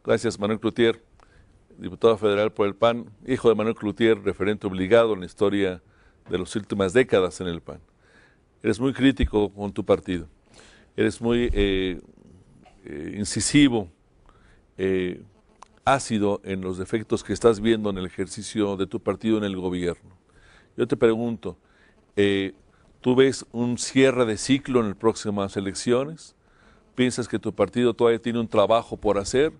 Gracias, Manuel Cloutier, diputado federal por el PAN, hijo de Manuel Cloutier, referente obligado en la historia de las últimas décadas en el PAN. Eres muy crítico con tu partido, eres muy incisivo, ácido en los defectos que estás viendo en el ejercicio de tu partido en el gobierno. Yo te pregunto, ¿tú ves un cierre de ciclo en las próximas elecciones? ¿Piensas que tu partido todavía tiene un trabajo por hacer?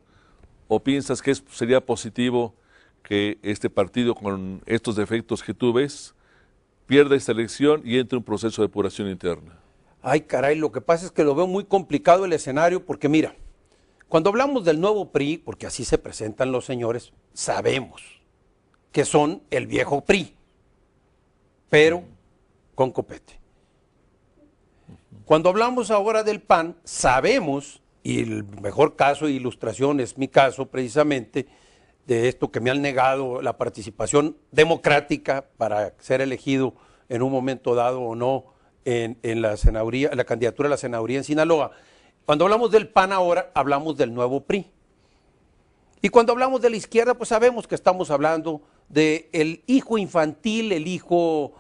¿O piensas que sería positivo que este partido, con estos defectos que tú ves, pierda esta elección y entre un proceso de depuración interna? Ay, caray, lo que pasa es que lo veo muy complicado el escenario porque mira, cuando hablamos del nuevo PRI, porque así se presentan los señores, sabemos que son el viejo PRI, pero con copete. Cuando hablamos ahora del PAN, sabemos, y el mejor caso de ilustración es mi caso precisamente, de esto que me han negado la participación democrática para ser elegido en un momento dado o no en la senaduría, la candidatura a la senaduría en Sinaloa. Cuando hablamos del PAN ahora, hablamos del nuevo PRI. Y cuando hablamos de la izquierda, pues sabemos que estamos hablando del hijo infantil, el hijo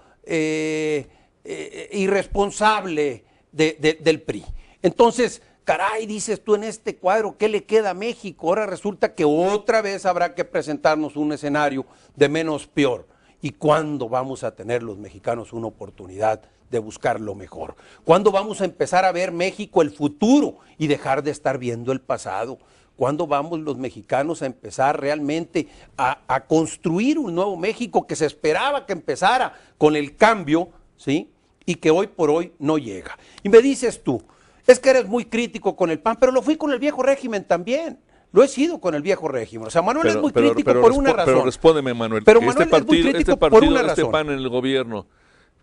irresponsable del PRI. Entonces, caray, dices tú en este cuadro, ¿qué le queda a México? Ahora resulta que otra vez habrá que presentarnos un escenario de menos peor. ¿Y cuándo vamos a tener los mexicanos una oportunidad de buscar lo mejor? ¿Cuándo vamos a empezar a ver México el futuro y dejar de estar viendo el pasado? ¿Cuándo vamos los mexicanos a empezar realmente a construir un nuevo México que se esperaba que empezara con el cambio, ¿sí? Y que hoy por hoy no llega? Y me dices tú, es que eres muy crítico con el PAN, pero lo fui con el viejo régimen también. Lo he sido con el viejo régimen. O sea, Manuel es muy crítico por una razón. Pero respóndeme, Manuel. Pero Manuel es muy crítico por una razón. ¿Este PAN en el gobierno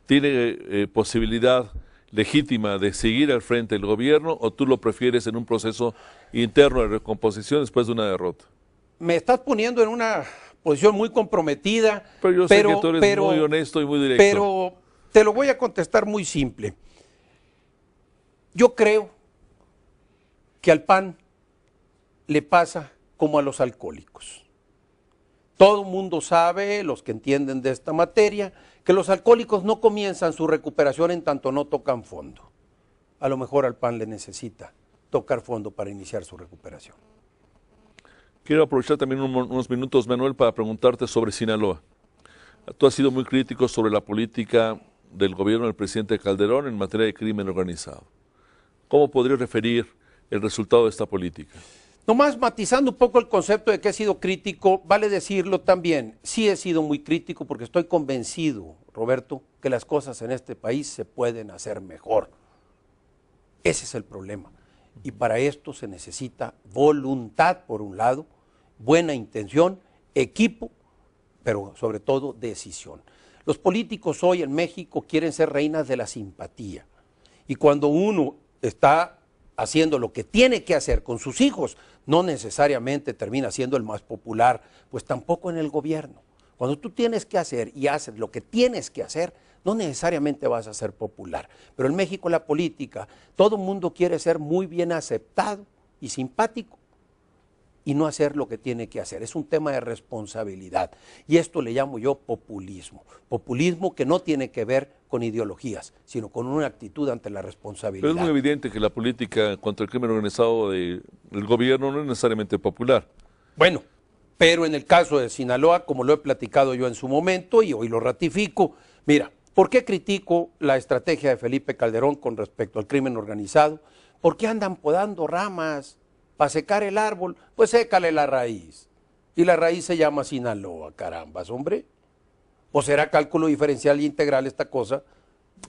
tiene posibilidad legítima de seguir al frente del gobierno o tú lo prefieres en un proceso interno de recomposición después de una derrota? Me estás poniendo en una posición muy comprometida. Pero yo sé que tú eres muy honesto y muy directo. Pero te lo voy a contestar muy simple. Yo creo que al PAN le pasa como a los alcohólicos. Todo el mundo sabe, los que entienden de esta materia, que los alcohólicos no comienzan su recuperación en tanto no tocan fondo. A lo mejor al PAN le necesita tocar fondo para iniciar su recuperación. Quiero aprovechar también unos minutos, Manuel, para preguntarte sobre Sinaloa. Tú has sido muy crítico sobre la política del gobierno del presidente Calderón en materia de crimen organizado. ¿Cómo podrías referir el resultado de esta política? Nomás matizando un poco el concepto de que he sido crítico, vale decirlo también, sí he sido muy crítico porque estoy convencido, Roberto, que las cosas en este país se pueden hacer mejor. Ese es el problema. Y para esto se necesita voluntad, por un lado, buena intención, equipo, pero sobre todo decisión. Los políticos hoy en México quieren ser reinas de la simpatía. Y cuando uno está haciendo lo que tiene que hacer con sus hijos, no necesariamente termina siendo el más popular, pues tampoco en el gobierno. Cuando tú tienes que hacer y haces lo que tienes que hacer, no necesariamente vas a ser popular. Pero en México la política, todo el mundo quiere ser muy bien aceptado y simpático y no hacer lo que tiene que hacer. Es un tema de responsabilidad. Y esto le llamo yo populismo. Populismo que no tiene que ver con ideologías, sino con una actitud ante la responsabilidad. Pero es muy evidente que la política contra el crimen organizado del gobierno no es necesariamente popular. Bueno, pero en el caso de Sinaloa, como lo he platicado yo en su momento y hoy lo ratifico, mira, ¿por qué critico la estrategia de Felipe Calderón con respecto al crimen organizado? ¿Por qué andan podando ramas para secar el árbol? Pues sécale la raíz. Y la raíz se llama Sinaloa, carambas, hombre. ¿O será cálculo diferencial e integral esta cosa?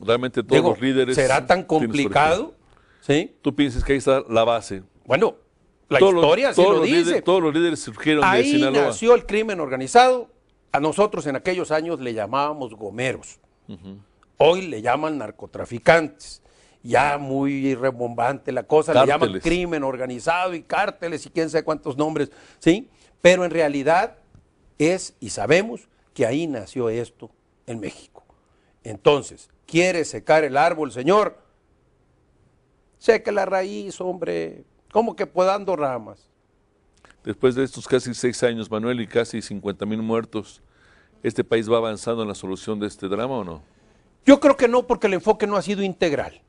Realmente todos los líderes... ¿Será tan complicado? ¿Sí? Tú piensas que ahí está la base. Bueno, la historia sí lo dice. Todos los líderes surgieron de ahí Sinaloa. Ahí nació el crimen organizado. A nosotros en aquellos años le llamábamos gomeros. Hoy le llaman narcotraficantes. Ya muy rebombante la cosa, cárteles. Le llaman crimen organizado y cárteles y quién sabe cuántos nombres, ¿sí? Pero en realidad es, y sabemos, que ahí nació esto en México. Entonces, ¿quiere secar el árbol, señor? Seque la raíz, hombre. ¿Cómo que podando ramas? Después de estos casi 6 años, Manuel, y casi 50,000 muertos, ¿este país va avanzando en la solución de este drama o no? Yo creo que no, porque el enfoque no ha sido integral.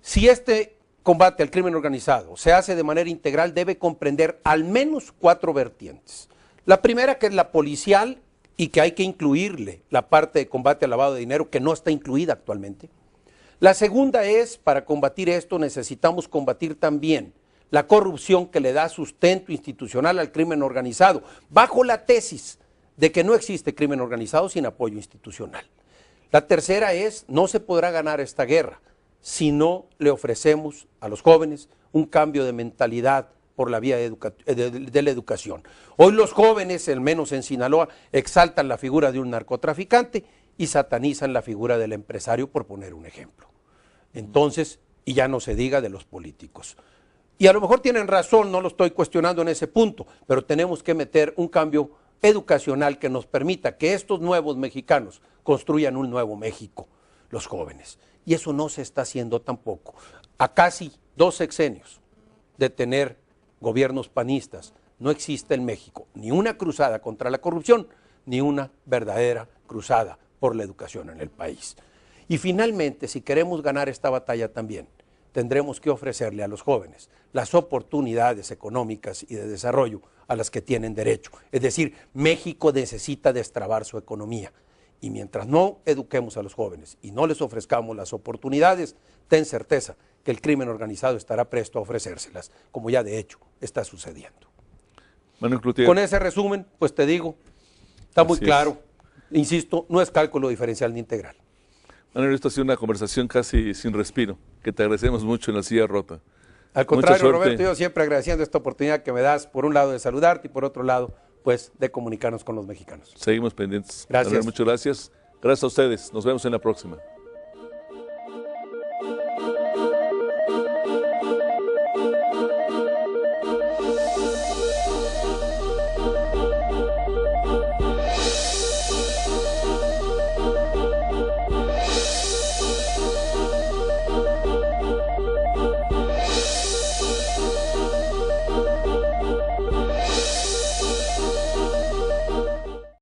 Si este combate al crimen organizado se hace de manera integral, debe comprender al menos 4 vertientes. La primera, que es la policial, y que hay que incluirle la parte de combate al lavado de dinero, que no está incluida actualmente. La segunda es, para combatir esto, necesitamos combatir también la corrupción que le da sustento institucional al crimen organizado, bajo la tesis de que no existe crimen organizado sin apoyo institucional. La tercera es, no se podrá ganar esta guerra si no le ofrecemos a los jóvenes un cambio de mentalidad por la vía de la educación. Hoy los jóvenes, al menos en Sinaloa, exaltan la figura de un narcotraficante y satanizan la figura del empresario, por poner un ejemplo. Entonces, y ya no se diga de los políticos. Y a lo mejor tienen razón, no lo estoy cuestionando en ese punto, pero tenemos que meter un cambio educacional que nos permita que estos nuevos mexicanos construyan un nuevo México, los jóvenes. Y eso no se está haciendo tampoco. A casi 2 sexenios de tener gobiernos panistas, no existe en México ni una cruzada contra la corrupción, ni una verdadera cruzada por la educación en el país. Y finalmente, si queremos ganar esta batalla también, tendremos que ofrecerle a los jóvenes las oportunidades económicas y de desarrollo a las que tienen derecho. Es decir, México necesita destrabar su economía. Y mientras no eduquemos a los jóvenes y no les ofrezcamos las oportunidades, ten certeza que el crimen organizado estará presto a ofrecérselas, como ya de hecho está sucediendo. Manuel Cloutier. Con ese resumen, pues te digo, está muy claro, insisto, no es cálculo diferencial ni integral. Manuel, esto ha sido una conversación casi sin respiro, que te agradecemos mucho en la silla rota. Al contrario, Roberto, yo siempre agradeciendo esta oportunidad que me das, por un lado de saludarte y por otro lado, pues de comunicarnos con los mexicanos. Seguimos pendientes. Gracias. Manuel, muchas gracias. Gracias a ustedes. Nos vemos en la próxima.